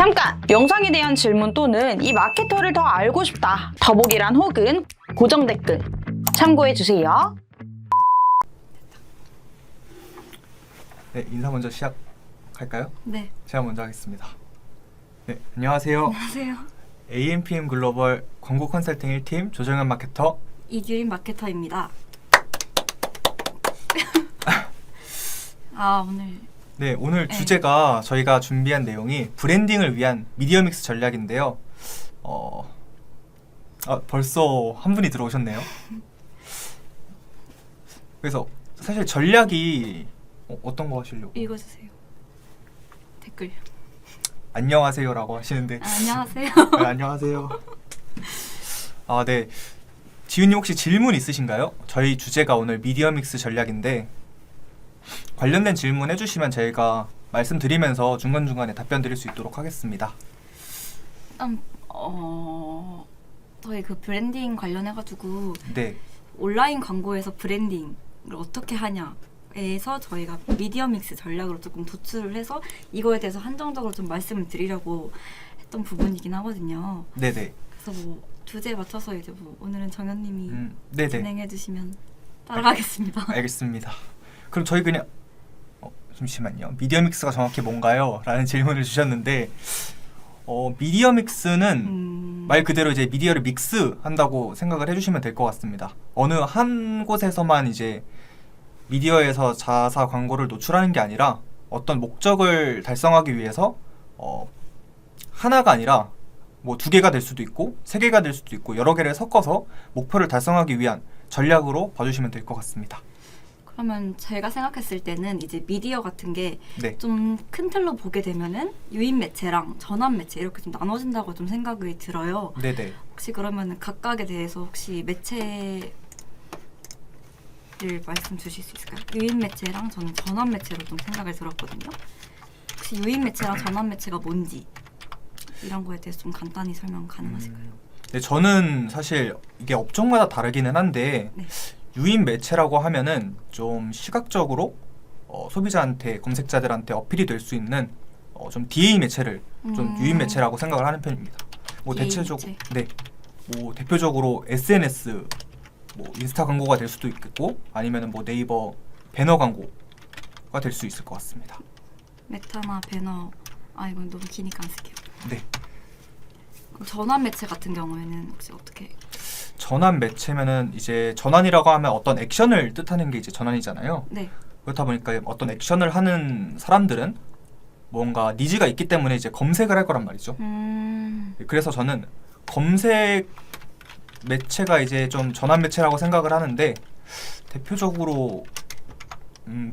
잠깐! 영상에 대한 질문 또는 이 마케터를 더 알고 싶다. 더보기란 혹은 고정 댓글 참고해주세요. 네, 인사 먼저 시작할까요? 네. 제가 먼저 하겠습니다. 네, 안녕하세요. 안녕하세요. AMPM 글로벌 광고 컨설팅 1팀 조정현 마케터 이규린 마케터입니다. 오늘 네, 주제가 저희가 준비한 내용이 브랜딩을 위한 미디어 믹스 전략인데요. 벌써 한 분이 들어오셨네요. 그래서 사실 전략이 어떤 거 하시려고? 읽어주세요. 댓글. 안녕하세요라고 하시는데 안녕하세요. 네, 안녕하세요. 네. 지훈님 혹시 질문 있으신가요? 저희 주제가 오늘 미디어 믹스 전략인데 관련된 질문 해주시면 저희가 말씀드리면서 중간중간에 답변 드릴 수 있도록 하겠습니다. 저희 그 브랜딩 관련해가지고 네. 온라인 광고에서 브랜딩을 어떻게 하냐에서 저희가 미디어 믹스 전략으로 조금 도출을 해서 이거에 대해서 한정적으로 좀 말씀을 드리려고 했던 부분이긴 하거든요. 네네. 그래서 뭐 주제에 맞춰서 이제 뭐 오늘은 정현님이 네네. 진행해주시면 따라가겠습니다. 알겠습니다. 그럼 저희 그냥 잠시만요. 미디어 믹스가 정확히 뭔가요? 라는 질문을 주셨는데 미디어 믹스는 말 그대로 이제 미디어를 믹스한다고 생각을 해주시면 될 것 같습니다. 어느 한 곳에서만 이제 미디어에서 자사 광고를 노출하는 게 아니라 어떤 목적을 달성하기 위해서 하나가 아니라 뭐 2개가 될 수도 있고 3개가 될 수도 있고 여러 개를 섞어서 목표를 달성하기 위한 전략으로 봐주시면 될 것 같습니다. 그러면 제가 생각했을 때는 이제 미디어 같은 게 네. 좀 큰 틀로 보게 되면은 유인 매체랑 전환 매체 이렇게 좀 나눠진다고 좀 생각이 들어요. 네네. 혹시 그러면 각각에 대해서 혹시 매체를 말씀 주실 수 있을까요? 유인 매체랑 저는 전환 매체로 좀 생각을 들었거든요. 혹시 유인 매체랑 전환 매체가 뭔지 이런 거에 대해서 좀 간단히 설명 가능하실까요? 네, 저는 사실 이게 업종마다 다르기는 한데 네. 유인 매체라고 하면은 좀 시각적으로 소비자한테 검색자들한테 어필이 될 수 있는 좀 DA 매체를 좀 유인 매체라고 생각을 하는 편입니다. 뭐 DA 대체적으로 매체. 네, 뭐 대표적으로 SNS, 뭐 인스타 광고가 될 수도 있겠고 아니면은 뭐 네이버 배너 광고가 될 수 있을 것 같습니다. 메타나 배너 이건 너무 기니까 안 쓸게요. 네. 그럼 전환 매체 같은 경우에는 혹시 어떻게? 전환 매체면은 이제 전환이라고 하면 어떤 액션을 뜻하는 게 이제 전환이잖아요. 네. 그렇다 보니까 어떤 액션을 하는 사람들은 뭔가 니즈가 있기 때문에 이제 검색을 할 거란 말이죠. 그래서 저는 검색 매체가 이제 좀 전환 매체라고 생각을 하는데 대표적으로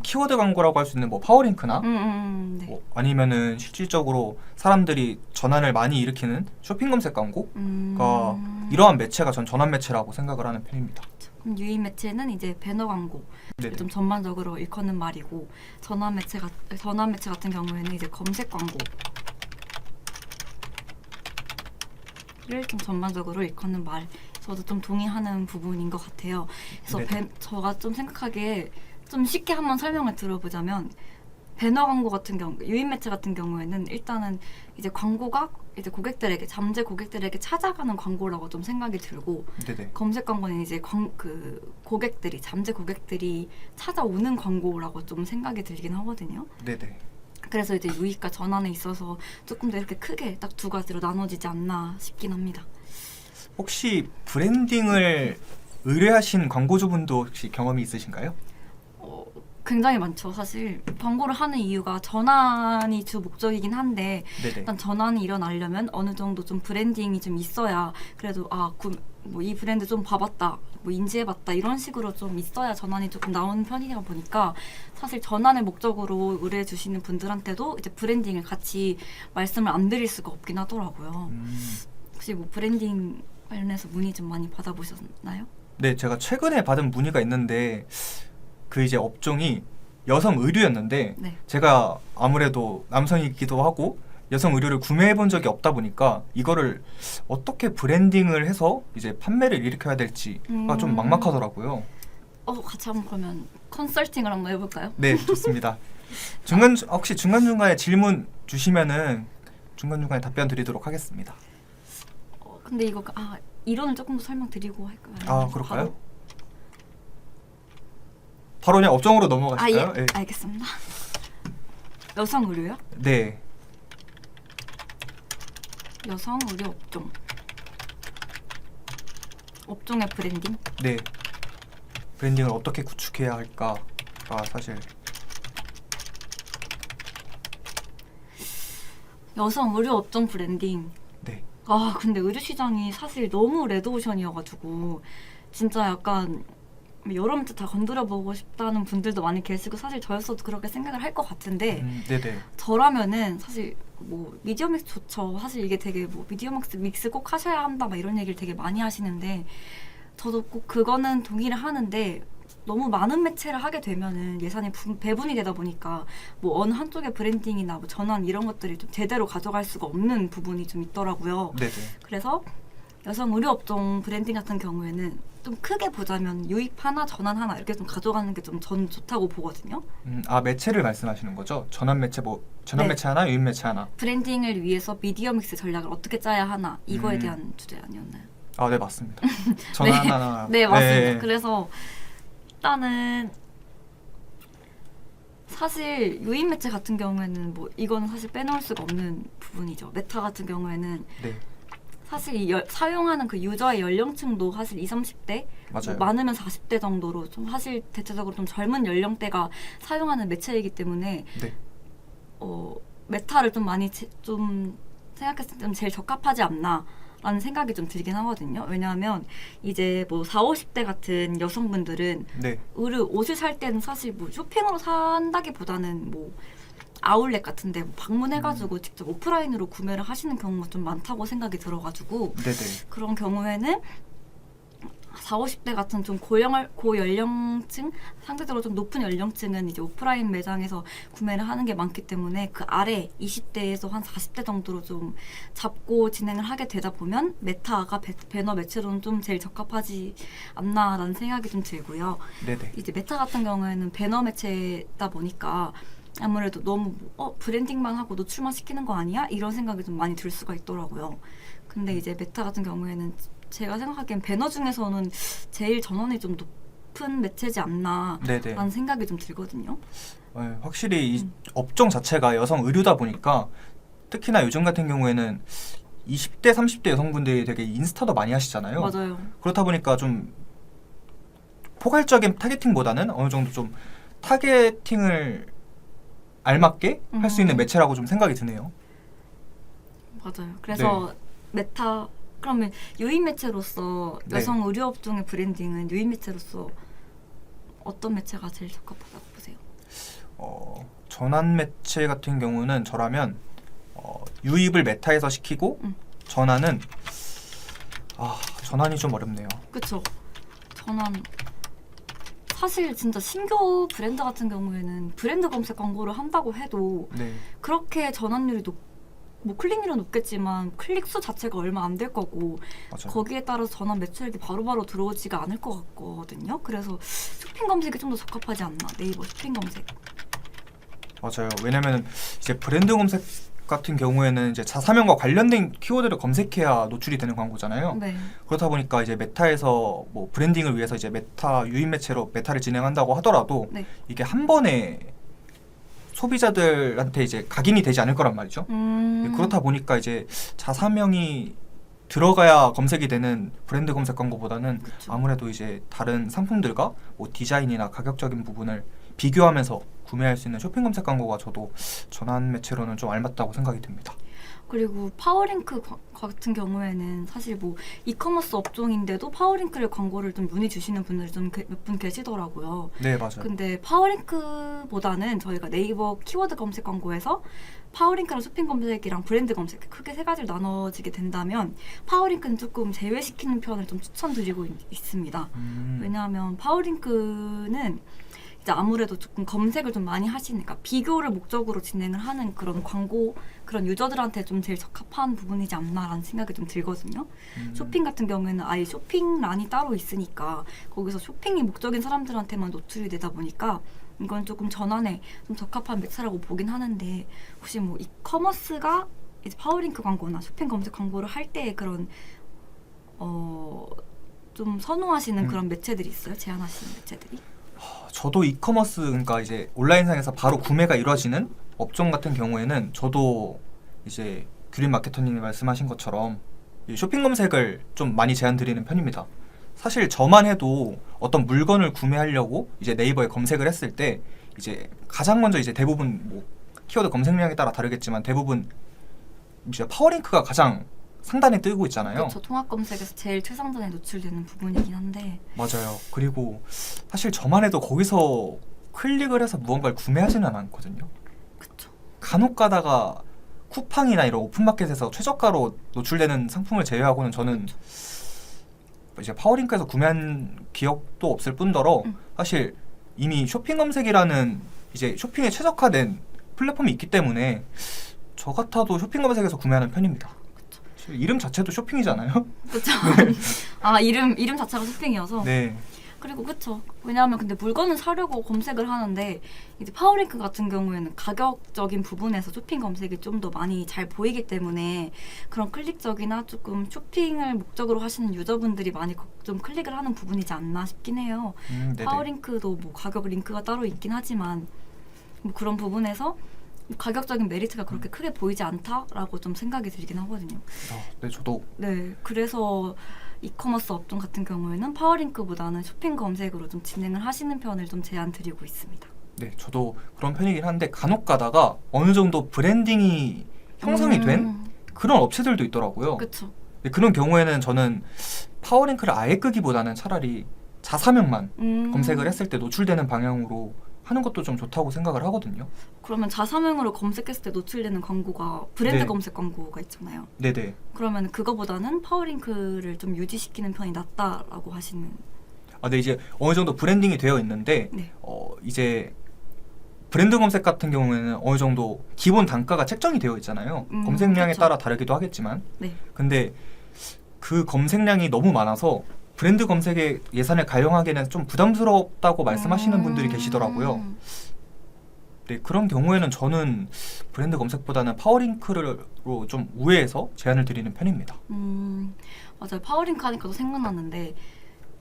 키워드 광고라고 할 수 있는 뭐 파워링크나 네. 뭐 아니면은 실질적으로 사람들이 전환을 많이 일으키는 쇼핑 검색 광고가 이러한 매체가 전 전환 매체라고 생각을 하는 편입니다. 그럼 유인 매체는 이제 배너 광고 네네. 좀 전반적으로 일컫는 말이고 전환 매체 같은 경우에는 이제 검색 광고를 좀 전반적으로 일컫는 말. 저도 좀 동의하는 부분인 것 같아요. 그래서 제가 좀 생각하기에 좀 쉽게 한번 설명을 들어보자면 배너 광고 같은 경우, 유인 매체 같은 경우에는 일단은 이제 광고가 이제 고객들에게 잠재 고객들에게 찾아가는 광고라고 좀 생각이 들고 네네. 검색 광고는 이제 고객들이 잠재 고객들이 찾아오는 광고라고 좀 생각이 들긴 하거든요. 네네. 그래서 이제 유입과 전환에 있어서 조금 더 이렇게 크게 딱 2가지로 나눠지지 않나 싶긴 합니다. 혹시 브랜딩을 의뢰하신 광고주분도 혹시 경험이 있으신가요? 굉장히 많죠. 사실 광고를 하는 이유가 전환이 주 목적이긴 한데 네네. 일단 전환이 일어나려면 어느 정도 좀 브랜딩이 좀 있어야 그래도 뭐 이 브랜드 좀 봐봤다, 뭐 인지해봤다 이런 식으로 좀 있어야 전환이 조금 나오는 편이다 보니까 사실 전환을 목적으로 의뢰해 주시는 분들한테도 이제 브랜딩을 같이 말씀을 안 드릴 수가 없긴 하더라고요. 혹시 뭐 브랜딩 관련해서 문의 좀 많이 받아보셨나요? 네, 제가 최근에 받은 문의가 있는데 그 이제 업종이 여성 의류였는데 네. 제가 아무래도 남성이기도 하고 여성 의류를 구매해 본 적이 없다 보니까 이거를 어떻게 브랜딩을 해서 이제 판매를 일으켜야 될지가 좀 막막하더라고요. 같이 한번 그러면 컨설팅을 한번 해볼까요? 네, 좋습니다. 혹시 중간중간에 질문 주시면은 중간중간에 답변 드리도록 하겠습니다. 근데 이거 이론을 조금 더 설명드리고 할까요? 아, 그럴까요? 바로 그냥 업종으로 넘어가실까요? 예. 알겠습니다. 여성 의료요? 네. 여성 의료 업종의 브랜딩? 네. 브랜딩을 어떻게 구축해야 할까가 사실 여성 의료 업종 브랜딩. 네. 근데 의료 시장이 사실 너무 레드오션이어가지고 진짜 약간 여러 문제 다 건드려보고 싶다는 분들도 많이 계시고 사실 저였어도 그렇게 생각을 할 것 같은데 네네. 저라면은 사실 뭐 미디어 믹스 좋죠. 사실 이게 되게 뭐 미디어 믹스 꼭 하셔야 한다 막 이런 얘기를 되게 많이 하시는데 저도 꼭 그거는 동의를 하는데 너무 많은 매체를 하게 되면은 예산이 배분이 되다 보니까 뭐 어느 한쪽의 브랜딩이나 뭐 전환 이런 것들이 좀 제대로 가져갈 수가 없는 부분이 좀 있더라고요. 네네. 그래서 여성 의료 업종 브랜딩 같은 경우에는 좀 크게 보자면 유입 하나, 전환 하나 이렇게 좀 가져가는 게 좀 전 좋다고 보거든요. 매체를 말씀하시는 거죠? 전환 매체 전환 네. 매체 하나, 유입 매체 하나. 브랜딩을 위해서 미디어 믹스 전략을 어떻게 짜야 하나 이거에 대한 주제 아니었나요? 네, 맞습니다. 전환 하나. 네, 맞습니다. 네. 그래서 일단은 사실 유입 매체 같은 경우에는 뭐 이거는 사실 빼놓을 수가 없는 부분이죠. 메타 같은 경우에는 네. 사실 사용하는 그 유저의 연령층도 사실 20, 30대 맞아요. 뭐 많으면 40대 정도로 좀 사실 대체적으로 좀 젊은 연령대가 사용하는 매체이기 때문에 네. 메타를 좀 많이 좀 생각했을 때 좀 제일 적합하지 않나라는 생각이 좀 들긴 하거든요. 왜냐하면 이제 뭐 40, 50대 같은 여성분들은 네. 옷을 살 때는 사실 뭐 쇼핑으로 산다기보다는 뭐 아울렛 같은데 뭐 방문해가지고 직접 오프라인으로 구매를 하시는 경우가 좀 많다고 생각이 들어가지고 네네. 그런 경우에는 40, 50대 같은 좀 고연령층 상대적으로 좀 높은 연령층은 이제 오프라인 매장에서 구매를 하는 게 많기 때문에 그 아래 20대에서 한 40대 정도로 좀 잡고 진행을 하게 되다 보면 메타가 배너 매체로는 좀 제일 적합하지 않나라는 생각이 좀 들고요. 네네. 이제 메타 같은 경우에는 배너 매체다 보니까 아무래도 너무 브랜딩만 하고 노출만 시키는 거 아니야? 이런 생각이 좀 많이 들 수가 있더라고요. 근데 이제 메타 같은 경우에는 제가 생각하기엔 배너 중에서는 제일 전원이 좀 높은 매체지 않나 네네. 라는 생각이 좀 들거든요. 확실히 이 업종 자체가 여성 의료다 보니까 특히나 요즘 같은 경우에는 20대, 30대 여성분들이 되게 인스타도 많이 하시잖아요. 맞아요. 그렇다 보니까 좀 포괄적인 타겟팅보다는 어느 정도 좀 타겟팅을 알맞게 할 수 있는 매체라고 좀 생각이 드네요. 맞아요. 그래서 메타 그러면 유입 매체로서 여성 의료 업종의 브랜딩은 유입 매체로서 어떤 매체가 제일 적합하다고 보세요? 전환 매체 같은 경우는 저라면 유입을 메타에서 시키고 전환은 전환이 좀 어렵네요. 그쵸. 전환 사실 진짜 신규 브랜드 같은 경우에는 브랜드 검색 광고를 한다고 해도 네. 그렇게 전환율이 뭐 클릭률은 높겠지만 클릭 수 자체가 얼마 안 될 거고 맞아요. 거기에 따라서 전환 매출액이 바로바로 들어오지가 않을 것 같거든요. 그래서 쇼핑 검색이 좀 더 적합하지 않나. 네이버 쇼핑 검색. 맞아요. 왜냐면 이제 브랜드 검색 같은 경우에는 이제 자사명과 관련된 키워드를 검색해야 노출이 되는 광고잖아요. 네. 그렇다 보니까 이제 메타에서 뭐 브랜딩을 위해서 이제 메타 유입 매체로 메타를 진행한다고 하더라도 네. 이게 한 번에 소비자들한테 이제 각인이 되지 않을 거란 말이죠. 그렇다 보니까 이제 자사명이 들어가야 검색이 되는 브랜드 검색 광고보다는 그쵸. 아무래도 이제 다른 상품들과 뭐 디자인이나 가격적인 부분을 비교하면서 구매할 수 있는 쇼핑 검색 광고가 저도 전환 매체로는 좀 알맞다고 생각이 듭니다. 그리고 파워링크 같은 경우에는 사실 뭐 이커머스 업종인데도 파워링크를 광고를 좀 문의 주시는 분들이 좀 몇 분 계시더라고요. 네, 맞아요. 근데 파워링크보다는 저희가 네이버 키워드 검색 광고에서 파워링크랑 쇼핑 검색이랑 브랜드 검색 크게 세 가지로 나눠지게 된다면 파워링크는 조금 제외시키는 편을 좀 추천드리고 있습니다. 왜냐하면 파워링크는 이제 아무래도 조금 검색을 좀 많이 하시니까 비교를 목적으로 진행을 하는 그런 광고 그런 유저들한테 좀 제일 적합한 부분이지 않나라는 생각이 좀 들거든요. 쇼핑 같은 경우에는 아예 쇼핑란이 따로 있으니까 거기서 쇼핑이 목적인 사람들한테만 노출이 되다 보니까 이건 조금 전환에 좀 적합한 매체라고 보긴 하는데 혹시 뭐 이커머스가 이제 파워링크 광고나 쇼핑 검색 광고를 할 때 그런 좀 선호하시는 그런 매체들이 있어요? 제안하시는 매체들이? 저도 이커머스, 그러니까 이제 온라인상에서 바로 구매가 이루어지는 업종 같은 경우에는 저도 이제 규린 마케터님이 말씀하신 것처럼 이 쇼핑 검색을 좀 많이 제안드리는 편입니다. 사실 저만 해도 어떤 물건을 구매하려고 이제 네이버에 검색을 했을 때 이제 가장 먼저 이제 대부분 뭐 키워드 검색량에 따라 다르겠지만 대부분 이제 파워링크가 가장 상단에 뜨고 있잖아요. 그렇죠. 통합 검색에서 제일 최상단에 노출되는 부분이긴 한데 맞아요. 그리고 사실 저만 해도 거기서 클릭을 해서 무언가를 구매하지는 않거든요. 그렇죠. 간혹 가다가 쿠팡이나 이런 오픈마켓에서 최저가로 노출되는 상품을 제외하고는 저는 이제 파워링크에서 구매한 기억도 없을 뿐더러 사실 이미 쇼핑 검색이라는 이제 쇼핑에 최적화된 플랫폼이 있기 때문에 저 같아도 쇼핑 검색에서 구매하는 편입니다. 이름 자체도 쇼핑이잖아요. 그렇죠. 아 이름 자체가 쇼핑이어서. 네. 그리고 그렇죠. 왜냐하면 근데 물건을 사려고 검색을 하는데 이제 파워링크 같은 경우에는 가격적인 부분에서 쇼핑 검색이 좀 더 많이 잘 보이기 때문에 그런 클릭적이나 조금 쇼핑을 목적으로 하시는 유저분들이 많이 좀 클릭을 하는 부분이지 않나 싶긴 해요. 파워링크도 뭐 가격 링크가 따로 있긴 하지만 뭐 그런 부분에서 가격적인 메리트가 그렇게 크게 보이지 않다라고 좀 생각이 들긴 하거든요. 네, 저도. 네, 그래서 이커머스 업종 같은 경우에는 파워링크보다는 쇼핑 검색으로 좀 진행을 하시는 편을 좀 제안드리고 있습니다. 네, 저도 그런 편이긴 한데 간혹 가다가 어느 정도 브랜딩이 형성이 된 그런 업체들도 있더라고요. 그렇죠. 그런 경우에는 저는 파워링크를 아예 끄기보다는 차라리 자사명만 검색을 했을 때 노출되는 방향으로 하는 것도 좀 좋다고 생각을 하거든요. 그러면 자사명으로 검색했을 때 노출되는 광고가 브랜드 네. 검색 광고가 있잖아요. 네네. 그러면 그거보다는 파워링크를 좀 유지시키는 편이 낫다라고 하시는. 네, 이제 어느 정도 브랜딩이 되어 있는데 네. 이제 브랜드 검색 같은 경우에는 어느 정도 기본 단가가 책정이 되어 있잖아요. 검색량에 그쵸. 따라 다르기도 하겠지만. 네. 근데 그 검색량이 너무 많아서 브랜드 검색에 예산을 가용하기에는 좀 부담스럽다고 말씀하시는 분들이 계시더라고요. 네, 그런 경우에는 저는 브랜드 검색보다는 파워링크로 좀 우회해서 제안을 드리는 편입니다. 맞아요. 파워링크 하니까 또 생각났는데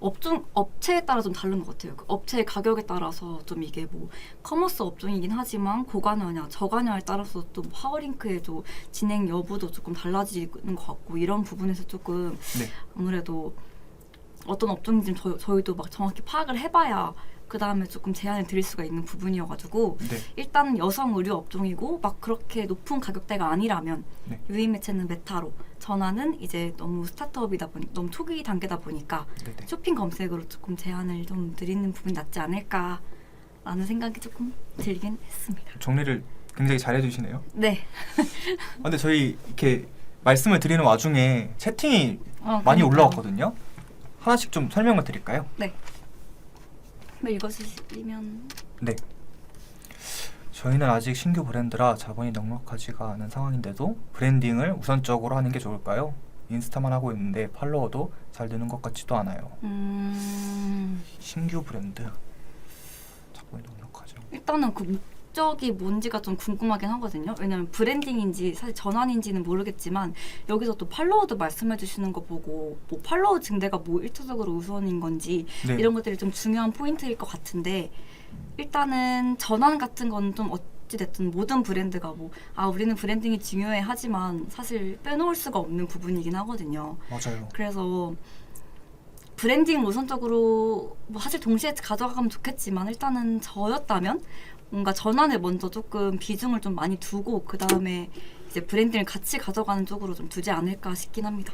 업체에 따라 좀 다른 것 같아요. 그 업체의 가격에 따라서 좀 이게 뭐 커머스 업종이긴 하지만 고관여냐 저관여에 따라서 또 파워링크의 좀 진행 여부도 조금 달라지는 것 같고 이런 부분에서 조금 네. 아무래도 어떤 업종인지 저희도 막 정확히 파악을 해봐야 그 다음에 조금 제안을 드릴 수가 있는 부분이어가지고 네. 일단 여성 의류 업종이고 막 그렇게 높은 가격대가 아니라면 네. 유인 매체는 메타로 전화는 이제 너무 스타트업이다 보니 너무 초기 단계다 보니까 네네. 쇼핑 검색으로 조금 제안을 좀 드리는 부분이 낫지 않을까라는 생각이 조금 들긴 했습니다. 정리를 굉장히 잘 해주시네요. 네. 근데 저희 이렇게 말씀을 드리는 와중에 채팅이 많이 그러니까요. 올라왔거든요. 하나씩 좀 설명을 드릴까요? 네. 한번 읽어주시면. 네. 저희는 아직 신규 브랜드라 자본이 넉넉하지가 않은 상황인데도 브랜딩을 우선적으로 하는 게 좋을까요? 인스타만 하고 있는데 팔로워도 잘 되는 것 같지도 않아요. 신규 브랜드 자본이 넉넉하죠. 일단은 그 목적이 뭔지가 좀 궁금하긴 하거든요. 왜냐면 브랜딩인지 사실 전환인지는 모르겠지만 여기서 또 팔로워도 말씀해 주시는 거 보고 뭐 팔로워 증대가 뭐 1차적으로 우선인 건지 네. 이런 것들이 좀 중요한 포인트일 것 같은데 일단은 전환 같은 건 좀 어찌됐든 모든 브랜드가 뭐 우리는 브랜딩이 중요해 하지만 사실 빼놓을 수가 없는 부분이긴 하거든요. 맞아요. 그래서 브랜딩 우선적으로 뭐 사실 동시에 가져가면 좋겠지만 일단은 저였다면 뭔가 전환에 먼저 조금 비중을 좀 많이 두고 그 다음에 이제 브랜딩을 같이 가져가는 쪽으로 좀 두지 않을까 싶긴 합니다.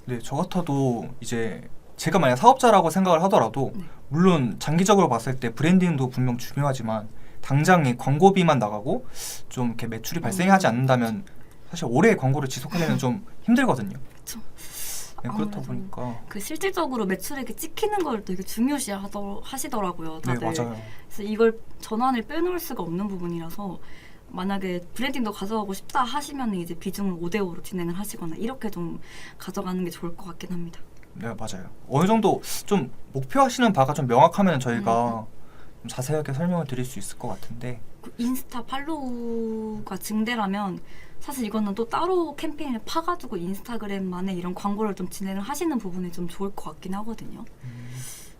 네, 저 같아도 이제 제가 만약 사업자라고 생각을 하더라도 네. 물론 장기적으로 봤을 때 브랜딩도 분명 중요하지만 당장 이 광고비만 나가고 좀 이렇게 매출이 발생하지 않는다면 사실 오래 광고를 지속하기는 좀 힘들거든요. 그렇죠. 네, 그렇다 보니까 그 실질적으로 매출액이 찍히는 걸 되게 중요시 하시더라고요. 네, 다들. 맞아요. 그래서 이걸 전환을 빼놓을 수가 없는 부분이라서 만약에 브랜딩도 가져가고 싶다 하시면 이제 비중을 5대5로 진행을 하시거나 이렇게 좀 가져가는 게 좋을 것 같긴 합니다. 네, 맞아요. 어느 정도 좀 목표하시는 바가 좀 명확하면 저희가 좀 자세하게 설명을 드릴 수 있을 것 같은데 그 인스타 팔로우가 증대라면 사실 이거는 또 따로 캠페인을 파가지고 인스타그램만에 이런 광고를 좀 진행을 하시는 부분이 좀 좋을 것 같긴 하거든요.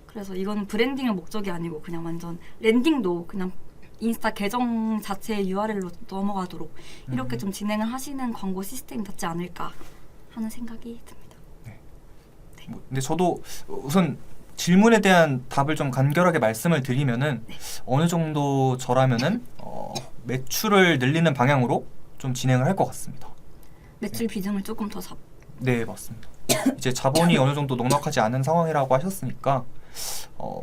그래서 이거는 브랜딩의 목적이 아니고 그냥 완전 랜딩도 그냥 인스타 계정 자체의 URL로 넘어가도록 이렇게 좀 진행을 하시는 광고 시스템이 낫지 않을까 하는 생각이 듭니다. 근데 저도 우선 질문에 대한 답을 좀 간결하게 말씀을 드리면은 어느 정도 저라면은 매출을 늘리는 방향으로 좀 진행을 할 것 같습니다. 매출 비중을 조금 더 네, 맞습니다. 이제 자본이 어느 정도 넉넉하지 않은 상황이라고 하셨으니까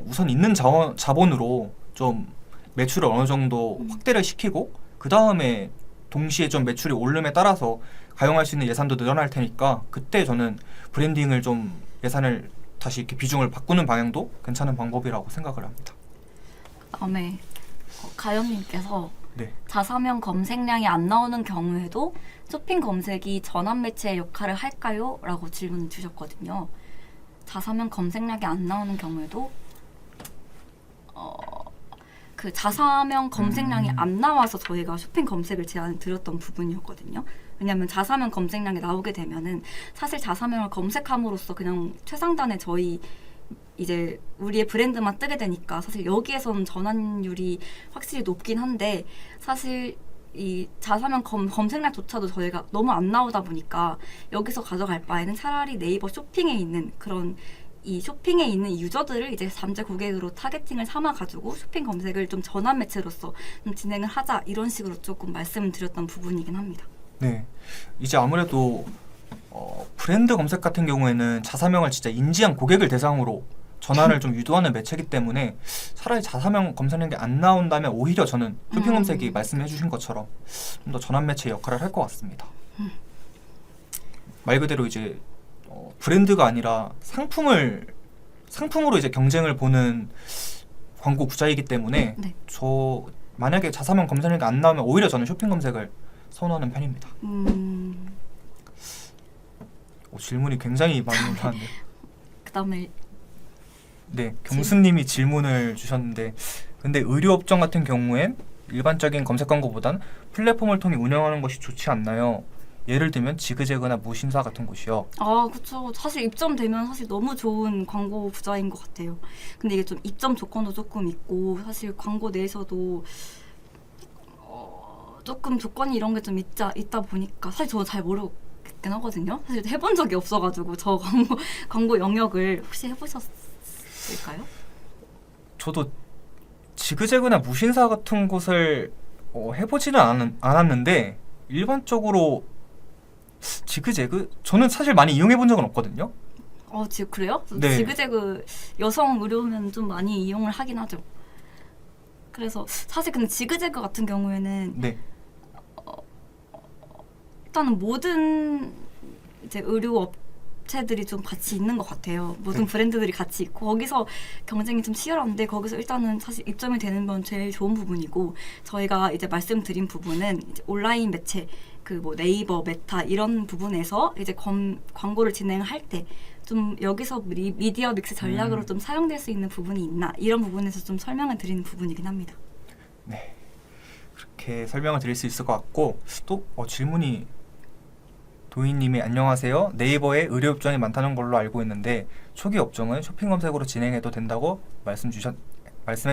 우선 있는 자본으로 좀 매출을 어느 정도 확대를 시키고 그 다음에 동시에 좀 매출이 오름에 따라서 가용할 수 있는 예산도 늘어날 테니까 그때 저는 브랜딩을 좀 예산을 다시 이렇게 비중을 바꾸는 방향도 괜찮은 방법이라고 생각을 합니다. 그다음에 가연님께서 네. 자사명 검색량이 안 나오는 경우에도 쇼핑 검색이 전환 매체의 역할을 할까요? 라고 질문을 주셨거든요. 자사명 검색량이 안 나오는 경우에도 그 자사명 검색량이 안 나와서 저희가 쇼핑 검색을 제안을 드렸던 부분이었거든요. 왜냐하면 자사명 검색량이 나오게 되면은 사실 자사명을 검색함으로써 그냥 최상단에 저희 이제 우리의 브랜드만 뜨게 되니까 사실 여기에서는 전환율이 확실히 높긴 한데 사실 이 자사명 검색량조차도 저희가 너무 안 나오다 보니까 여기서 가져갈 바에는 차라리 네이버 쇼핑에 있는 그런 이 쇼핑에 있는 유저들을 이제 잠재 고객으로 타겟팅을 삼아가지고 쇼핑 검색을 좀 전환 매체로서 좀 진행을 하자 이런 식으로 조금 말씀을 드렸던 부분이긴 합니다. 네. 이제 아무래도 브랜드 검색 같은 경우에는 자사명을 진짜 인지한 고객을 대상으로 전환을 좀 유도하는 매체이기 때문에 차라리 자사명 검색량이 안 나온다면 오히려 저는 쇼핑 검색이 말씀해 주신 것처럼 좀 더 전환 매체 역할을 할 것 같습니다. 말 그대로 이제 브랜드가 아니라 상품으로 이제 경쟁을 보는 광고 구자이기 때문에 네. 저 만약에 자사명 검색량이 안 나오면 오히려 저는 쇼핑 검색을 선호하는 편입니다. 질문이 굉장히 많이 나왔네요. 그다음에 네, 경수님이 질문을 주셨는데 근데 의료업종 같은 경우엔 일반적인 검색 광고보단 플랫폼을 통해 운영하는 것이 좋지 않나요? 예를 들면 지그재그나 무신사 같은 곳이요. 아, 그쵸. 사실 입점되면 사실 너무 좋은 광고 부자인 것 같아요. 근데 이게 좀 입점 조건도 조금 있고 사실 광고 내에서도 조금 조건이 이런 게 좀 있다 보니까 사실 저 잘 모르겠긴 하거든요. 사실 해본 적이 없어가지고 저 광고 영역을 혹시 해보셨을까요? 저도 지그재그나 무신사 같은 곳을 해보지는 않았는데 일반적으로 지그재그? 저는 사실 많이 이용해본 적은 없거든요. 그래요? 네. 지그재그 여성 의료면 좀 많이 이용을 하긴 하죠. 그래서 사실 근데 지그재그 같은 경우에는 네. 일단은 모든 이제 의료 업체들이 좀 같이 있는 것 같아요. 모든 브랜드들이 같이 있고 거기서 경쟁이 좀 치열한데 거기서 일단은 사실 입점이 되는 건 제일 좋은 부분이고 저희가 이제 말씀드린 부분은 이제 온라인 매체 그 뭐 네이버, 메타 이런 부분에서 이제 광고를 진행할 때 좀 여기서 미디어 믹스 전략으로 좀 사용될 수 있는 부분이 있나 이런 부분에서 좀 설명을 드리는 부분이긴 합니다. 네. 그렇게 설명을 드릴 수 있을 것 같고 또 질문이 도희님이 안녕하세요. 네이버에 의료업종이 많다는 걸로 알고 있는데 초기 업종은 쇼핑 검색으로 진행해도 된다고 말씀해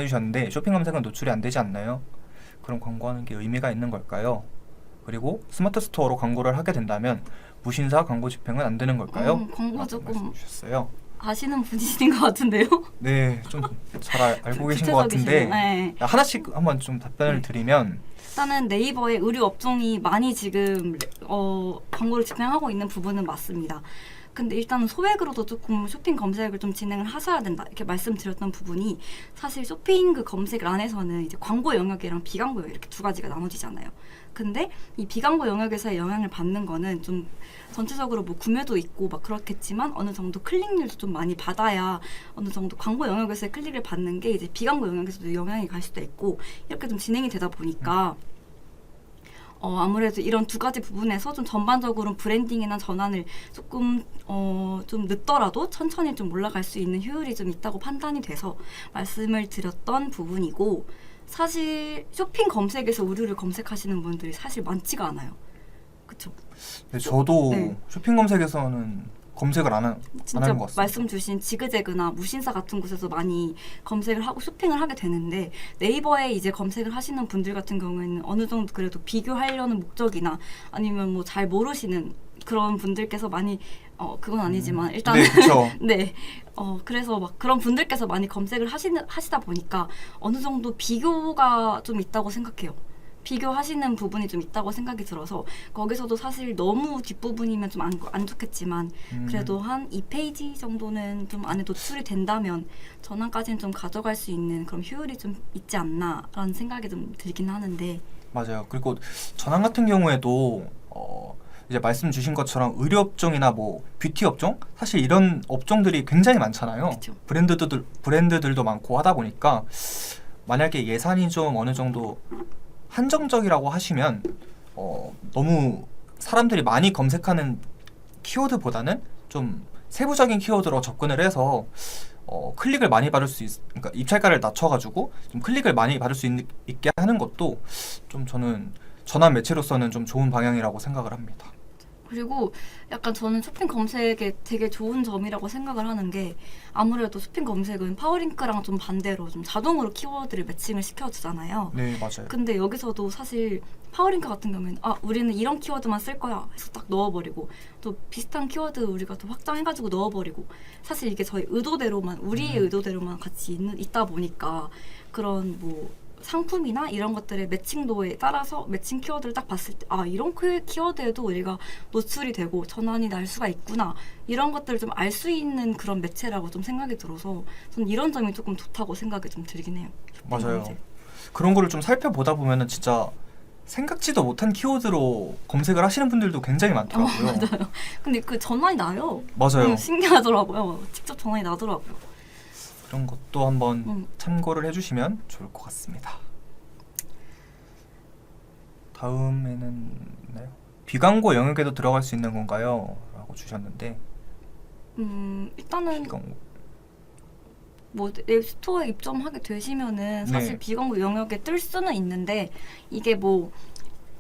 주셨는데 쇼핑 검색은 노출이 안 되지 않나요? 그럼 광고하는 게 의미가 있는 걸까요? 그리고 스마트 스토어로 광고를 하게 된다면 무신사 광고 집행은 안 되는 걸까요? 광고 조금 주셨어요. 아시는 분이신 것 같은데요? 네, 좀 잘 알고 계신 것 같은데 네. 하나씩 한번 좀 답변을 드리면 일단은 네이버에 의료 업종이 많이 지금 광고를 집행하고 있는 부분은 맞습니다. 근데 일단은 소액으로도 조금 쇼핑 검색을 좀 진행을 하셔야 된다 이렇게 말씀드렸던 부분이 사실 쇼핑 그 검색란에서는 이제 광고 영역이랑 비광고 영역 이렇게 두 가지가 나눠지잖아요. 근데 이 비광고 영역에서의 영향을 받는 거는 좀 전체적으로 뭐 구매도 있고 막 그렇겠지만 어느 정도 클릭률도 좀 많이 받아야 어느 정도 광고 영역에서의 클릭을 받는 게 이제 비광고 영역에서도 영향이 갈 수도 있고 이렇게 좀 진행이 되다 보니까 아무래도 이런 두 가지 부분에서 좀 전반적으로 브랜딩이나 전환을 조금 좀 늦더라도 천천히 좀 올라갈 수 있는 효율이 좀 있다고 판단이 돼서 말씀을 드렸던 부분이고, 사실 쇼핑 검색에서 의류를 검색하시는 분들이 사실 많지가 않아요. 그렇죠? 네, 저도 네. 쇼핑 검색에서는 검색을 안 하는 진짜 것 같습니다. 말씀 주신 지그재그나 무신사 같은 곳에서 많이 검색을 하고 쇼핑을 하게 되는데, 네이버에 이제 검색을 하시는 분들 같은 경우에는 어느 정도 그래도 비교하려는 목적이나 아니면 뭐 잘 모르시는 그런 분들께서 많이 그건 아니지만 일단 네, 그렇죠. 네. 그래서 막 그런 분들께서 많이 검색을 하시다 보니까 어느 정도 비교가 좀 있다고 생각해요. 비교하시는 부분이 좀 있다고 생각이 들어서 거기서도 사실 너무 뒷부분이면 좀 안 좋겠지만 그래도 한 2페이지 정도는 좀 안에 노출이 된다면 전환까지는 좀 가져갈 수 있는 그런 효율이 좀 있지 않나라는 생각이 좀 들긴 하는데. 맞아요. 그리고 전환 같은 경우에도 이제 말씀 주신 것처럼 의료업종이나 뭐 뷰티 업종, 사실 이런 업종들이 굉장히 많잖아요. 그쵸. 브랜드들도 많고 하다 보니까 만약에 예산이 좀 어느 정도 한정적이라고 하시면 너무 사람들이 많이 검색하는 키워드보다는 좀 세부적인 키워드로 접근을 해서 클릭을 많이 받을 수 그러니까 입찰가를 낮춰가지고 좀 클릭을 많이 받을 수 있게 하는 것도 좀 저는 전환 매체로서는 좀 좋은 방향이라고 생각을 합니다. 그리고 약간 저는 쇼핑 검색에 되게 좋은 점이라고 생각을 하는 게, 아무래도 쇼핑 검색은 파워링크랑 좀 반대로 좀 자동으로 키워드를 매칭을 시켜주잖아요. 네, 맞아요. 근데 여기서도 사실 파워링크 같은 경우에는 우리는 이런 키워드만 쓸 거야 해서 딱 넣어버리고, 또 비슷한 키워드 우리가 또 확장해가지고 넣어버리고, 사실 이게 저희 의도대로만, 우리의 의도대로만 같이 있다 보니까 그런 뭐 상품이나 이런 것들의 매칭도에 따라서 매칭 키워드를 딱 봤을 때 이런 키워드에도 우리가 노출이 되고 전환이 날 수가 있구나, 이런 것들을 좀 알 수 있는 그런 매체라고 좀 생각이 들어서 저는 이런 점이 조금 좋다고 생각이 좀 들긴 해요. 맞아요. 그런 거를 좀 살펴보다 보면은 진짜 생각지도 못한 키워드로 검색을 하시는 분들도 굉장히 많더라고요. 맞아요. 근데 그 전환이 나요. 맞아요. 신기하더라고요. 직접 전환이 나더라고요. 그런 것도 한번 참고를 해주시면 좋을 것 같습니다. 다음에는 있나요? 비광고 영역에도 들어갈 수 있는 건가요? 라고 주셨는데 일단은 비광고. 뭐 앱스토어에 입점하게 되시면은 사실 네. 비광고 영역에 뜰 수는 있는데, 이게 뭐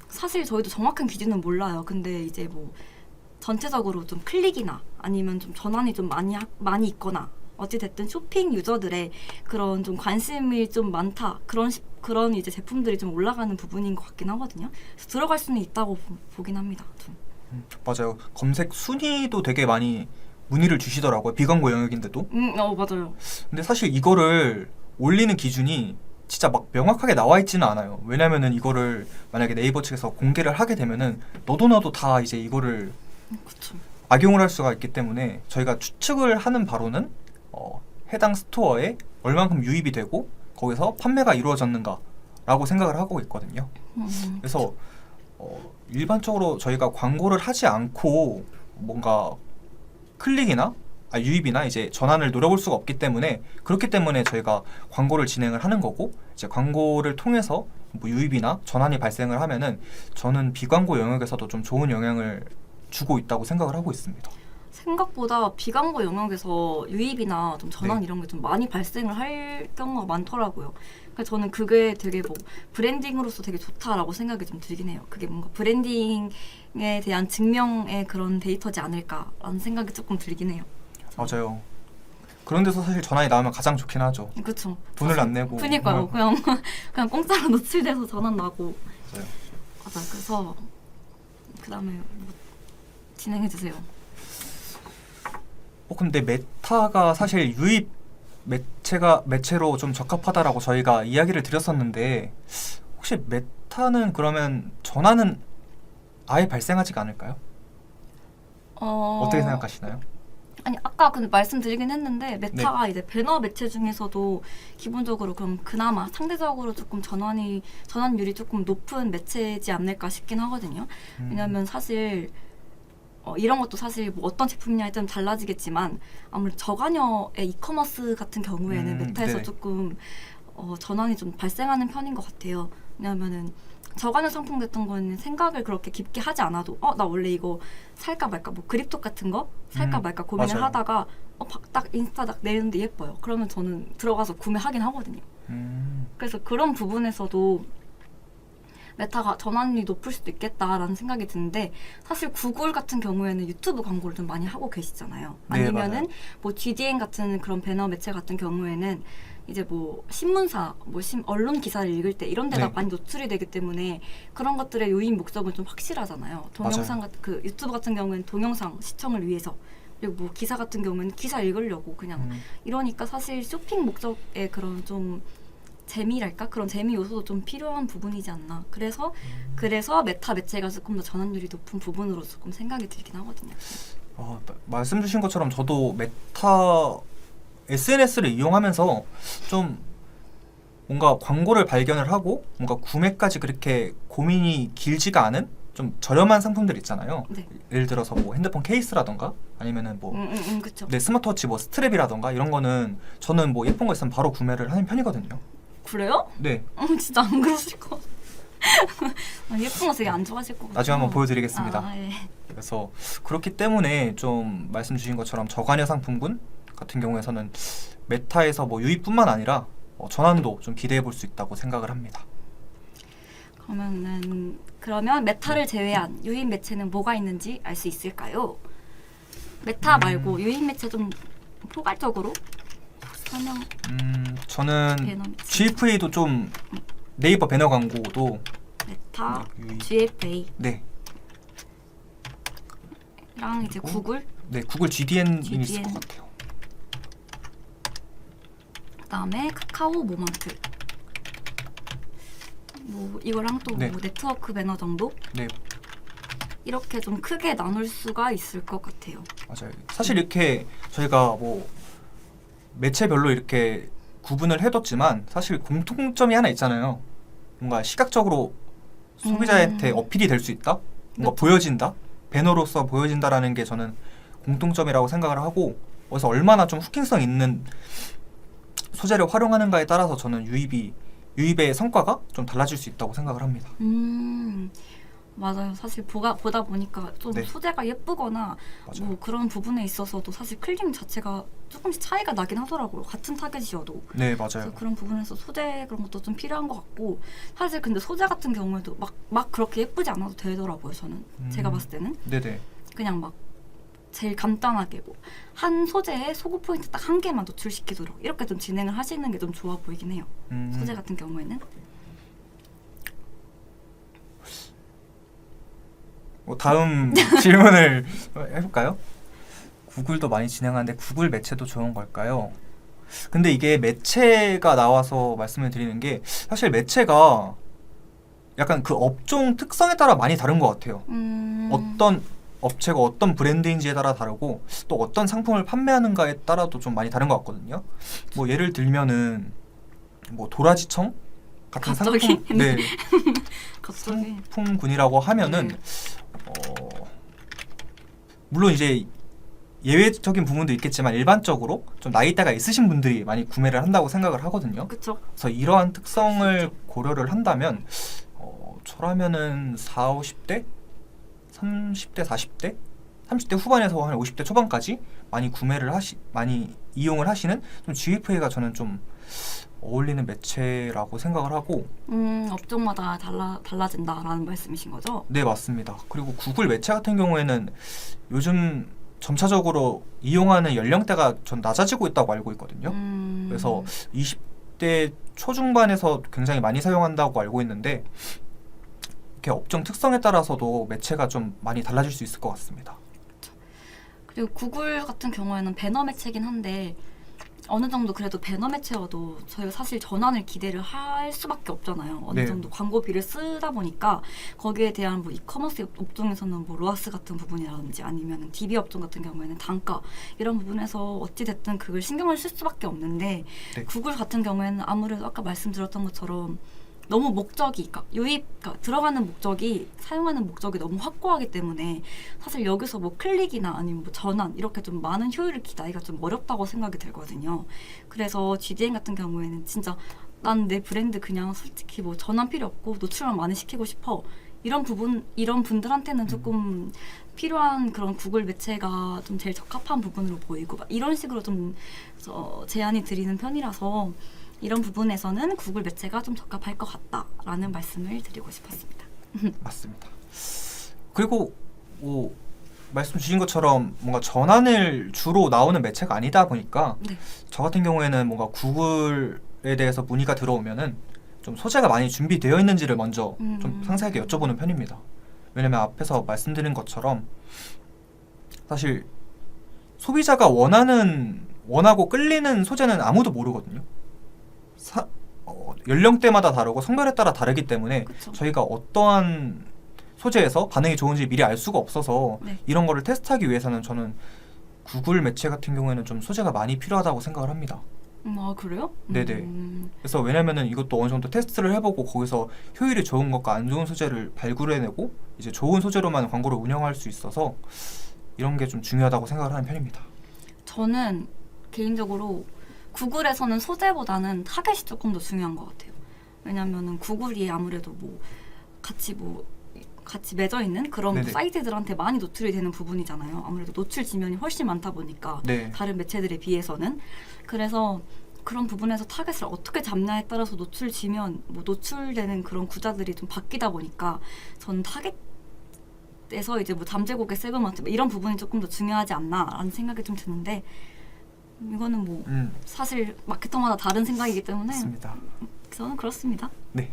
사실 저희도 정확한 기준은 몰라요. 근데 이제 뭐 전체적으로 좀 클릭이나 아니면 좀 전환이 좀 많이 있거나 어찌됐든 쇼핑 유저들의 그런 좀 관심이 좀 많다, 그런 이제 제품들이 좀 올라가는 부분인 것 같긴 하거든요. 그래서 들어갈 수는 있다고 보긴 합니다. 좀. 맞아요. 검색 순위도 되게 많이 문의를 주시더라고요. 비광고 영역인데도. 맞아요. 근데 사실 이거를 올리는 기준이 진짜 막 명확하게 나와 있지는 않아요. 왜냐면은 이거를 만약에 네이버 측에서 공개를 하게 되면은 너도 다 이제 이거를 그렇죠. 악용을 할 수가 있기 때문에 저희가 추측을 하는 바로는 해당 스토어에 얼만큼 유입이 되고 거기서 판매가 이루어졌는가라고 생각을 하고 있거든요. 그래서 일반적으로 저희가 광고를 하지 않고 뭔가 클릭이나 유입이나 이제 전환을 노려볼 수가 없기 때문에, 그렇기 때문에 저희가 광고를 진행을 하는 거고, 이제 광고를 통해서 뭐 유입이나 전환이 발생을 하면은 저는 비광고 영역에서도 좀 좋은 영향을 주고 있다고 생각을 하고 있습니다. 생각보다 비광고 영역에서 유입이나 좀 전환 네. 이런 게 좀 많이 발생을 할 경우가 많더라고요. 그래서 저는 그게 되게 뭐 브랜딩으로서 되게 좋다라고 생각이 좀 들긴 해요. 그게 뭔가 브랜딩에 대한 증명의 그런 데이터지 않을까라는 생각이 조금 들긴 해요. 맞아요. 그런 데서 사실 전환이 나오면 가장 좋긴 하죠. 그렇죠. 돈을 안 내고. 그니까요. 그냥 공짜로 노출돼서 전환 나고. 맞아요. 맞아요. 그래서 그 다음에 뭐 진행해 주세요. 근데 메타가 사실 유입 매체로 좀 적합하다라고 저희가 이야기를 드렸었는데, 혹시 메타는 그러면 전환은 아예 발생하지가 않을까요? 어떻게 생각하시나요? 아니 아까 근데 말씀드리긴 했는데, 메타가 이제 배너 매체 중에서도 기본적으로 그럼 그나마 상대적으로 조금 전환율이 조금 높은 매체지 않을까 싶긴 하거든요. 왜냐하면 사실 이런 것도 사실 뭐 어떤 제품이냐에 따라 달라지겠지만, 아무래도 저가녀의 이커머스 같은 경우에는 메타에서 네. 조금 전환이 좀 발생하는 편인 것 같아요. 왜냐면은 저가는 상품 같은 거는 생각을 그렇게 깊게 하지 않아도 나 원래 이거 살까 말까 뭐 그립톡 같은 거 살까 말까 고민을 맞아요. 하다가 딱 인스타 딱 내는데 예뻐요. 그러면 저는 들어가서 구매하긴 하거든요. 그래서 그런 부분에서도 메타가 전환율이 높을 수도 있겠다라는 생각이 드는데 사실 구글 같은 경우에는 유튜브 광고를 좀 많이 하고 계시잖아요. 네, 아니면은 맞아요. 뭐 GDN 같은 그런 배너 매체 같은 경우에는 이제 뭐 신문사, 뭐 언론 기사를 읽을 때 이런 데다 네. 많이 노출이 되기 때문에 그런 것들의 요인 목적은 좀 확실하잖아요. 동영상 같은 그 유튜브 같은 경우에는 동영상 시청을 위해서 그리고 뭐 기사 같은 경우에는 기사 읽으려고 그냥 이러니까 사실 쇼핑 목적의 그런 좀 재미랄까 그런 재미 요소도 좀 필요한 부분이지 않나. 그래서 메타 매체가 조금 더 전환율이 높은 부분으로 조금 생각이 들긴 하거든요. 말씀 주신 것처럼 저도 메타 SNS를 이용하면서 좀 뭔가 광고를 발견을 하고 뭔가 구매까지 그렇게 고민이 길지가 않은 좀 저렴한 상품들 있잖아요. 네. 예를 들어서 뭐 핸드폰 케이스라던가 아니면은 뭐 그렇죠. 네, 스마트워치 뭐 스트랩이라던가 이런 거는 저는 뭐 예쁜 거 있으면 바로 구매를 하는 편이거든요. 그래요? 네. 진짜 안 그러실 것 같아요. 예쁜 거 되게 안 좋아하실 것 같아요. 나중에 한번 보여드리겠습니다. 예. 그래서 그렇기 때문에 좀 말씀 주신 것처럼 저가녀 상품군 같은 경우에서는 메타에서 뭐 유입뿐만 아니라 전환도 좀 기대해 볼 수 있다고 생각을 합니다. 그러면 메타를 제외한 유인 매체는 뭐가 있는지 알 수 있을까요? 메타 말고 유인 매체 좀 포괄적으로 설명. 저는 배너 매체. GFA도 좀 네이버 배너 광고도 메타, 유인. GFA. 네, 랑 이제 그리고 구글, 네 구글 GDN이 있을 GDN. 것 같아요. 그다음에 카카오 모먼트. 뭐 이거랑 또 네. 뭐 네트워크 배너 정도 네, 이렇게 좀 크게 나눌 수가 있을 것 같아요. 맞아요. 사실 이렇게 저희가 뭐 매체별로 이렇게 구분을 해뒀지만 사실 공통점이 하나 있잖아요. 뭔가 시각적으로 소비자한테 어필이 될 수 있다? 뭔가 보여진다? 배너로서 보여진다라는 게 저는 공통점이라고 생각을 하고 그래서 얼마나 좀 후킹성 있는 소재를 활용하는가에 따라서 저는 유입의 성과가 좀 달라질 수 있다고 생각을 합니다. 맞아요. 사실 보다 보니까 좀 네. 소재가 예쁘거나 맞아요. 뭐 그런 부분에 있어서도 사실 클릭 자체가 조금씩 차이가 나긴 하더라고요. 같은 타겟이어도. 네, 그래서 맞아요. 그런 부분에서 소재 그런 것도 좀 필요한 것 같고 사실 근데 소재 같은 경우에도 막 그렇게 예쁘지 않아도 되더라고요. 저는 제가 봤을 때는 네네. 그냥 막 제일 간단하게 뭐 한 소재에 소구 포인트 딱 한 개만 노출시키도록 이렇게 좀 진행을 하시는 게 좀 좋아 보이긴 해요. 소재 같은 경우에는. 다음 질문을 해볼까요? 구글도 많이 진행하는데 구글 매체도 좋은 걸까요? 근데 이게 매체가 나와서 말씀을 드리는 게 사실 매체가 약간 그 업종 특성에 따라 많이 다른 것 같아요. 어떤 업체가 어떤 브랜드인지에 따라 다르고 또 어떤 상품을 판매하는가에 따라도 좀 많이 다른 것 같거든요. 뭐 예를 들면은 뭐 도라지청 같은 갑자기? 상품, 네, 갑자기. 상품군이라고 하면은 물론 이제 예외적인 부분도 있겠지만 일반적으로 좀 나이대가 있으신 분들이 많이 구매를 한다고 생각을 하거든요. 그쵸. 그래서 이러한 특성을 고려를 한다면 저라면은 40, 50대? 30대, 40대? 30대 후반에서 한 50대 초반까지 많이 많이 이용을 하시는 좀 GFA가 저는 좀 어울리는 매체라고 생각을 하고 업종마다 달라진다라는 말씀이신 거죠? 네, 맞습니다. 그리고 구글 매체 같은 경우에는 요즘 점차적으로 이용하는 연령대가 전 낮아지고 있다고 알고 있거든요. 그래서 20대 초중반에서 굉장히 많이 사용한다고 알고 있는데 이렇게 업종 특성에 따라서도 매체가 좀 많이 달라질 수 있을 것 같습니다. 그리고 구글 같은 경우에는 배너 매체긴 한데 어느 정도 그래도 배너 매체여도 저희가 사실 전환을 기대를 할 수밖에 없잖아요. 어느 네. 정도 광고비를 쓰다 보니까 거기에 대한 뭐 이커머스 업종에서는 뭐 로아스 같은 부분이라든지 아니면 DB 업종 같은 경우에는 단가 이런 부분에서 어찌 됐든 그걸 신경을 쓸 수밖에 없는데 네. 구글 같은 경우에는 아무래도 아까 말씀드렸던 것처럼 너무 목적이, 그러니까 들어가는 목적이, 사용하는 목적이 너무 확고하기 때문에 사실 여기서 뭐 클릭이나 아니면 뭐 전환 이렇게 좀 많은 효율을 기대하기가 좀 어렵다고 생각이 들거든요. 그래서 GDN 같은 경우에는 진짜 난 내 브랜드 그냥 솔직히 뭐 전환 필요 없고 노출만 많이 시키고 싶어. 이런 분들한테는 조금 필요한 그런 구글 매체가 좀 제일 적합한 부분으로 보이고 막 이런 식으로 좀 제안이 드리는 편이라서 이런 부분에서는 구글 매체가 좀 적합할 것 같다라는 말씀을 드리고 싶었습니다. 맞습니다. 그리고 뭐 말씀 주신 것처럼 뭔가 전환을 주로 나오는 매체가 아니다 보니까 네. 저 같은 경우에는 뭔가 구글에 대해서 문의가 들어오면은 좀 소재가 많이 준비되어 있는지를 먼저 좀 상세하게 여쭤보는 편입니다. 왜냐면 앞에서 말씀드린 것처럼 사실 소비자가 원하고 끌리는 소재는 아무도 모르거든요. 연령대마다 다르고 성별에 따라 다르기 때문에 그쵸. 저희가 어떠한 소재에서 반응이 좋은지 미리 알 수가 없어서 네. 이런 거를 테스트하기 위해서는 저는 구글 매체 같은 경우에는 좀 소재가 많이 필요하다고 생각을 합니다. 아 그래요? 네네. 그래서 왜냐면은 이것도 어느 정도 테스트를 해보고 거기서 효율이 좋은 것과 안 좋은 소재를 발굴해내고 이제 좋은 소재로만 광고를 운영할 수 있어서 이런 게 좀 중요하다고 생각을 하는 편입니다. 저는 개인적으로 구글에서는 소재보다는 타겟이 조금 더 중요한 것 같아요. 왜냐면은 구글이 아무래도 같이 맺어 있는 그런 네네. 사이트들한테 많이 노출이 되는 부분이잖아요. 아무래도 노출 지면이 훨씬 많다 보니까 네. 다른 매체들에 비해서는. 그래서 그런 부분에서 타겟을 어떻게 잡냐에 따라서 노출 지면 노출되는 그런 구자들이 좀 바뀌다 보니까 전 타겟에서 이제 뭐 잠재곡의 세그먼트 이런 부분이 조금 더 중요하지 않나라는 생각이 좀 드는데 이거는 뭐 사실 마케터마다 다른 생각이기 때문에 맞습니다. 저는 그렇습니다. 네.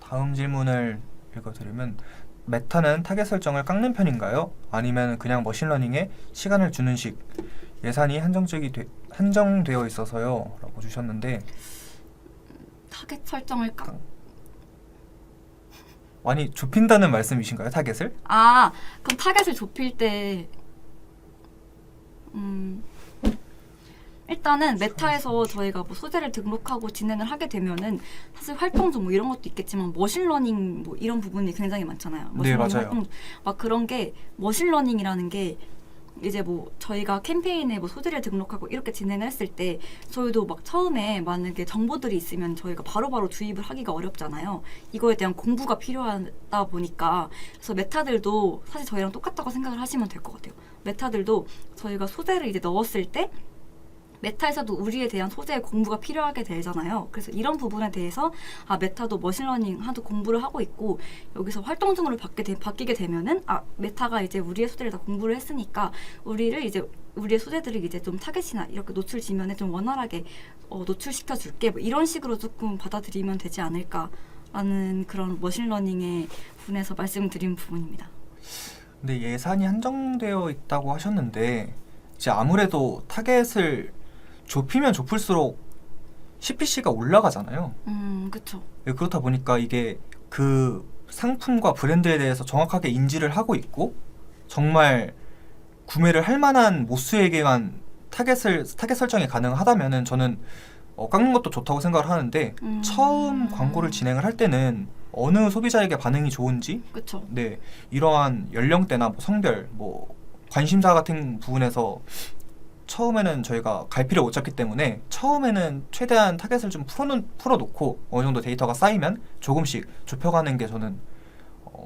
다음 질문을 읽어드리면 메타는 타겟 설정을 깎는 편인가요? 아니면 그냥 머신러닝에 시간을 주는 식? 예산이 한정되어 있어서요 라고 주셨는데 타겟 설정을 많이 좁힌다는 말씀이신가요? 타겟을? 그럼 타겟을 좁힐 때 일단은 메타에서 저희가 뭐 소재를 등록하고 진행을 하게 되면은 사실 활동종 뭐 이런 것도 있겠지만 머신러닝 뭐 이런 부분이 굉장히 많잖아요. 네, 머신러닝 맞아요. 활동 막 그런 게 머신러닝이라는 게 이제 뭐 저희가 캠페인에 뭐 소재를 등록하고 이렇게 진행을 했을 때 저희도 막 처음에 만약에 정보들이 있으면 저희가 바로바로 주입을 하기가 어렵잖아요. 이거에 대한 공부가 필요하다 보니까 그래서 메타들도 사실 저희랑 똑같다고 생각을 하시면 될 것 같아요. 메타들도 저희가 소재를 이제 넣었을 때 메타에서도 우리에 대한 소재의 공부가 필요하게 되잖아요. 그래서 이런 부분에 대해서 메타도 머신러닝 하도 공부를 하고 있고 여기서 활동적으로 바뀌게 되면은 메타가 이제 우리의 소재를 다 공부를 했으니까 우리의 소재들을 이제 좀 타겟이나 이렇게 노출 지면에 좀 원활하게 노출시켜 줄게 뭐 이런 식으로 조금 받아들이면 되지 않을까라는 그런 머신러닝의 분에서 말씀드린 부분입니다. 근데 예산이 한정되어 있다고 하셨는데 이제 아무래도 타겟을 좁히면 좁을수록 CPC가 올라가잖아요. 그렇죠. 그렇다 보니까 이게 그 상품과 브랜드에 대해서 정확하게 인지를 하고 있고 정말 구매를 할 만한 모수에게만 타겟 설정이 가능하다면은 저는 깎는 것도 좋다고 생각을 하는데 처음 광고를 진행을 할 때는 어느 소비자에게 반응이 좋은지 그렇죠. 네, 이러한 연령대나 뭐 성별, 뭐 관심사 같은 부분에서 처음에는 저희가 갈피를 못 잡기 때문에 처음에는 최대한 타겟을 좀 풀어놓고 어느 정도 데이터가 쌓이면 조금씩 좁혀가는 게 저는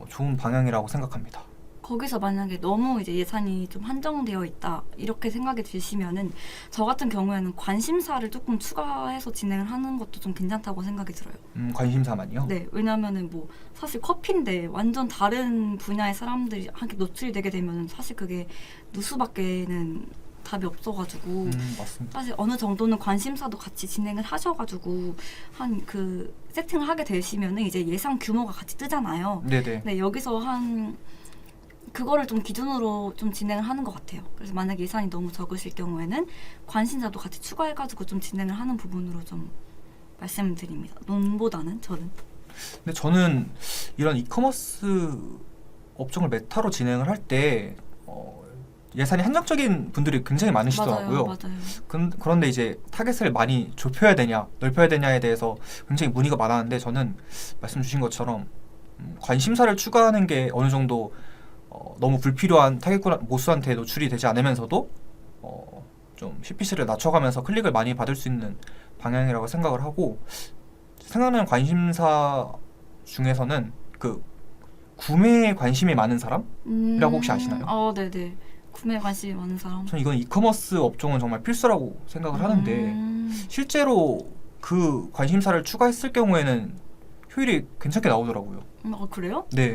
좋은 방향이라고 생각합니다. 거기서 만약에 너무 이제 예산이 좀 한정되어 있다 이렇게 생각이 드시면은 저 같은 경우에는 관심사를 조금 추가해서 진행을 하는 것도 좀 괜찮다고 생각이 들어요. 관심사만요? 네, 왜냐면은 뭐 사실 커피인데 완전 다른 분야의 사람들이 함께 노출이 되게 되면은 사실 그게 누수밖에는 답이 없어가지고 맞습니다. 사실 어느 정도는 관심사도 같이 진행을 하셔가지고 한 그 세팅을 하게 되시면은 이제 예산 규모가 같이 뜨잖아요. 네네. 네, 여기서 그거를 좀 기준으로 좀 진행을 하는 것 같아요. 그래서 만약 예산이 너무 적으실 경우에는 관심사도 같이 추가해가지고 좀 진행을 하는 부분으로 좀 말씀드립니다. 논보다는 저는. 근데 저는 이런 이커머스 업종을 메타로 진행을 할 때 예산이 한정적인 분들이 굉장히 많으시더라고요. 맞아요. 그런데 이제 타겟을 많이 좁혀야 되냐, 넓혀야 되냐에 대해서 굉장히 문의가 많았는데 저는 말씀 주신 것처럼 관심사를 추가하는 게 어느 정도 너무 불필요한 타겟 모수한테 노출이 되지 않으면서도 좀 CPC를 낮춰가면서 클릭을 많이 받을 수 있는 방향이라고 생각을 하고 생각나는 관심사 중에서는 그 구매에 관심이 많은 사람이라고 혹시 아시나요? 네네. 구매에 관심이 많은 사람. 저는 이건 이커머스 업종은 정말 필수라고 생각을 하는데 실제로 그 관심사를 추가했을 경우에는 효율이 괜찮게 나오더라고요. 그래요? 네,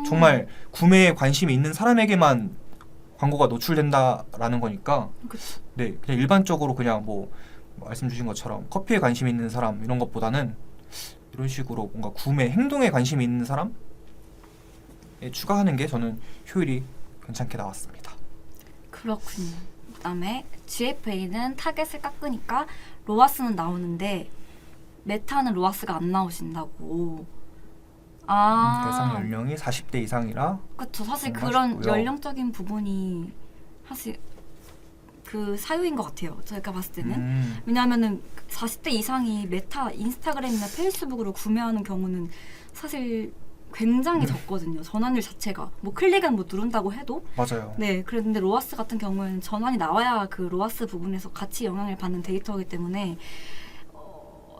정말 구매에 관심이 있는 사람에게만 광고가 노출된다라는 거니까 그쵸. 네, 그냥 일반적으로 그냥 뭐 말씀 주신 것처럼 커피에 관심이 있는 사람 이런 것보다는 이런 식으로 뭔가 구매 행동에 관심이 있는 사람에 추가하는 게 저는 효율이 괜찮게 나왔습니다. 그렇군요. 그다음에 GFA는 타겟을 깎으니까 로아스는 나오는데 메타는 로아스가 안 나오신다고. 대상 연령이 40대 이상이라 그렇죠. 사실 하시고요. 그런 연령적인 부분이 사실 그 사유인 것 같아요. 저희가 봤을 때는. 왜냐하면은 40대 이상이 메타, 인스타그램이나 페이스북으로 구매하는 경우는 사실 굉장히 적거든요. 전환율 자체가. 뭐 클릭은 뭐 누른다고 해도. 맞아요. 네. 그런데 로아스 같은 경우에는 전환이 나와야 그 로아스 부분에서 같이 영향을 받는 데이터이기 때문에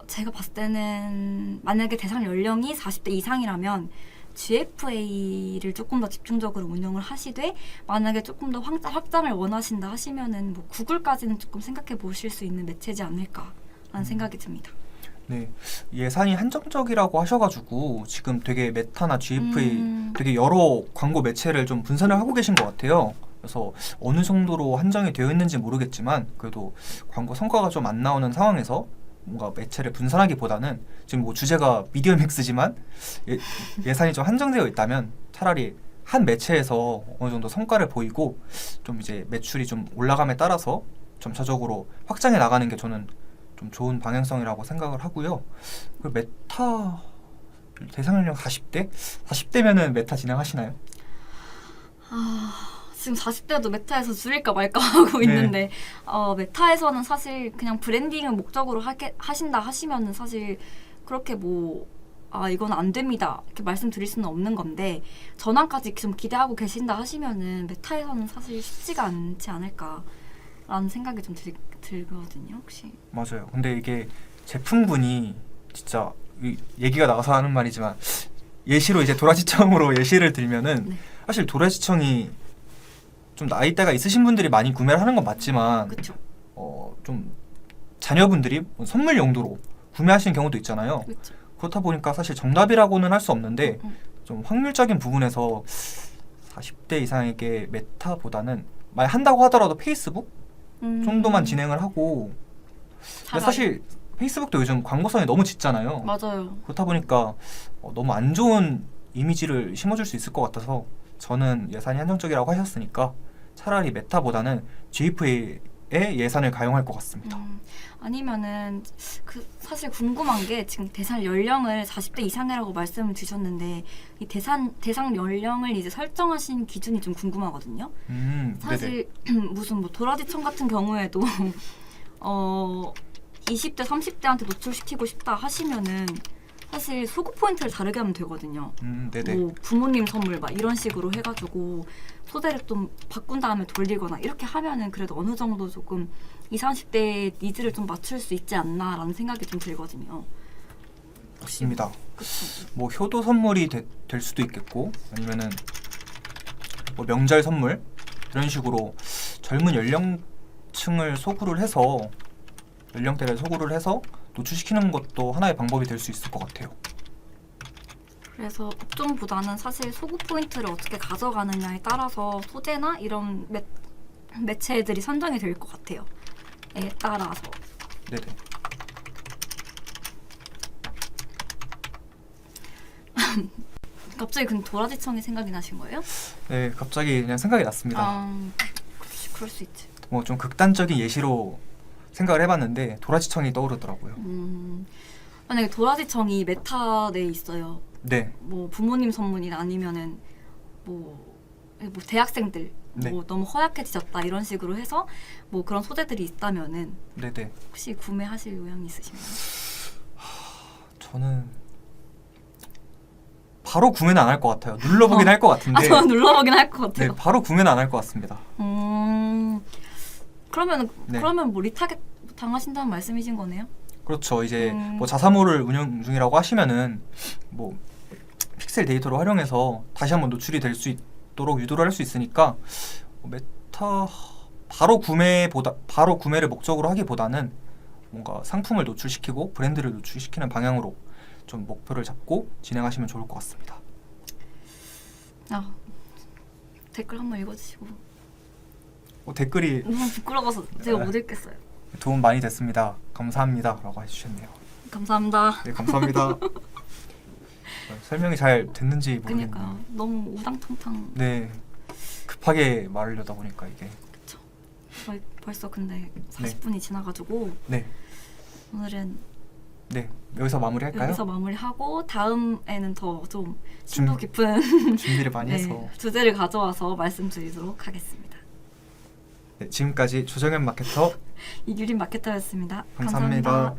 제가 봤을 때는 만약에 대상 연령이 40대 이상이라면 GFA를 조금 더 집중적으로 운영을 하시되 만약에 조금 더 확장을 원하신다 하시면은 뭐 구글까지는 조금 생각해 보실 수 있는 매체지 않을까라는 생각이 듭니다. 네, 예산이 한정적이라고 하셔가지고 지금 되게 메타나 GFA 되게 여러 광고 매체를 좀 분산을 하고 계신 것 같아요. 그래서 어느 정도로 한정이 되어 있는지 모르겠지만 그래도 광고 성과가 좀 안 나오는 상황에서 뭔가 매체를 분산하기보다는 지금 뭐 주제가 미디어 믹스지만 예산이 좀 한정되어 있다면 차라리 한 매체에서 어느 정도 성과를 보이고 좀 이제 매출이 좀 올라감에 따라서 점차적으로 확장해 나가는 게 저는 좀 좋은 방향성이라고 생각을 하고요. 그리고 메타 대상 연령 40대? 40대면은 메타 진행하시나요? 지금 40대도 메타에서 줄일까 말까 하고 있는데 메타에서는 사실 그냥 브랜딩을 목적으로 하신다 하시면은 사실 그렇게 뭐 이건 안 됩니다 이렇게 말씀드릴 수는 없는 건데 전환까지 좀 기대하고 계신다 하시면은 메타에서는 사실 쉽지가 않지 않을까라는 생각이 좀 들거든요. 혹시 맞아요. 근데 이게 제품군이 진짜 얘기가 나와서 하는 말이지만 예시로 이제 도라지청으로 예시를 들면은 네. 사실 도라지청이 좀 나이대가 있으신 분들이 많이 구매를 하는 건 맞지만 그렇죠. 좀 자녀분들이 선물 용도로 구매하시는 경우도 있잖아요. 그렇죠. 그렇다 보니까 사실 정답이라고는 할 수 없는데 좀 확률적인 부분에서 40대 이상에게 메타보다는 한다고 하더라도 페이스북 정도만 진행을 하고 근데 사실 페이스북도 요즘 광고성이 너무 짙잖아요. 맞아요. 그렇다 보니까 너무 안 좋은 이미지를 심어줄 수 있을 것 같아서 저는 예산이 한정적이라고 하셨으니까 차라리 메타보다는 GFA에 예산을 가용할 것 같습니다. 아니면은 사실 궁금한 게 지금 대상 연령을 40대 이상이라고 말씀을 주셨는데 이 대상 연령을 이제 설정하신 기준이 좀 궁금하거든요. 사실 무슨 뭐 도라지청 같은 경우에도 20대 30대한테 노출시키고 싶다 하시면은 사실 소구 포인트를 다르게 하면 되거든요. 네네. 뭐 부모님 선물 막 이런 식으로 해가지고 소재를 좀 바꾼 다음에 돌리거나 이렇게 하면은 그래도 어느 정도 조금 20, 30대의 니즈를 좀 맞출 수 있지 않나라는 생각이 좀 들거든요. 맞습니다. 그쵸. 뭐 효도 선물이 될 수도 있겠고 아니면은 뭐 명절 선물 이런 식으로 젊은 연령층을 소구를 해서 연령대를 소구를 해서 노출시키는 것도 하나의 방법이 될 수 있을 것 같아요. 그래서 업종보다는 사실 소구 포인트를 어떻게 가져가느냐에 따라서 소재나 이런 매체들이 선정이 될 것 같아요. 에 따라서. 네네. 갑자기 근데 도라지청이 생각이 나신 거예요? 네, 갑자기 그냥 생각이 났습니다. 그럴 수 있지. 뭐 좀 극단적인 예시로 생각을 해봤는데 도라지청이 떠오르더라고요. 만약에 도라지청이 메타 내에 있어요. 네. 뭐 부모님 선물이나 아니면은 뭐 대학생들 네. 뭐 너무 허약해지셨다 이런 식으로 해서 뭐 그런 소재들이 있다면은 네네. 혹시 구매하실 의향이 있으신가요? 저는 바로 구매는 안 할 것 같아요. 눌러보긴 할 것 같은데. 저는 눌러보긴 할 것 네, 같아요. 바로 구매는 안 할 것 같습니다. 그러면 네. 뭐 리타겟 당하신다는 말씀이신 거네요? 그렇죠. 이제 뭐 자사모를 운영 중이라고 하시면은 뭐 픽셀 데이터를 활용해서 다시 한번 노출이 될 수 있도록 유도를 할 수 있으니까 메타 바로 구매를 목적으로 하기보다는 뭔가 상품을 노출시키고 브랜드를 노출시키는 방향으로 좀 목표를 잡고 진행하시면 좋을 것 같습니다. 댓글 한번 읽어주시고. 댓글이 너무 부끄러워서 제가 못 읽겠어요. 도움 많이 됐습니다. 감사합니다. 라고 해주셨네요. 감사합니다. 네, 감사합니다. 설명이 잘 됐는지 모르겠네요. 그러니까요. 너무 우당탕탕. 네, 급하게 말하려다 보니까 이게. 그쵸. 벌써 근데 40분이 지나가지고 네, 오늘은 네, 여기서 마무리할까요? 여기서 마무리하고 다음에는 더 좀 심도 깊은 준비를 많이 해서. 주제를 가져와서 말씀드리도록 하겠습니다. 네, 지금까지 조정현 마케터 이규린 마케터였습니다. 감사합니다.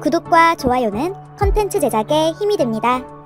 구독과 좋아요는 컨텐츠 제작에 힘이 됩니다.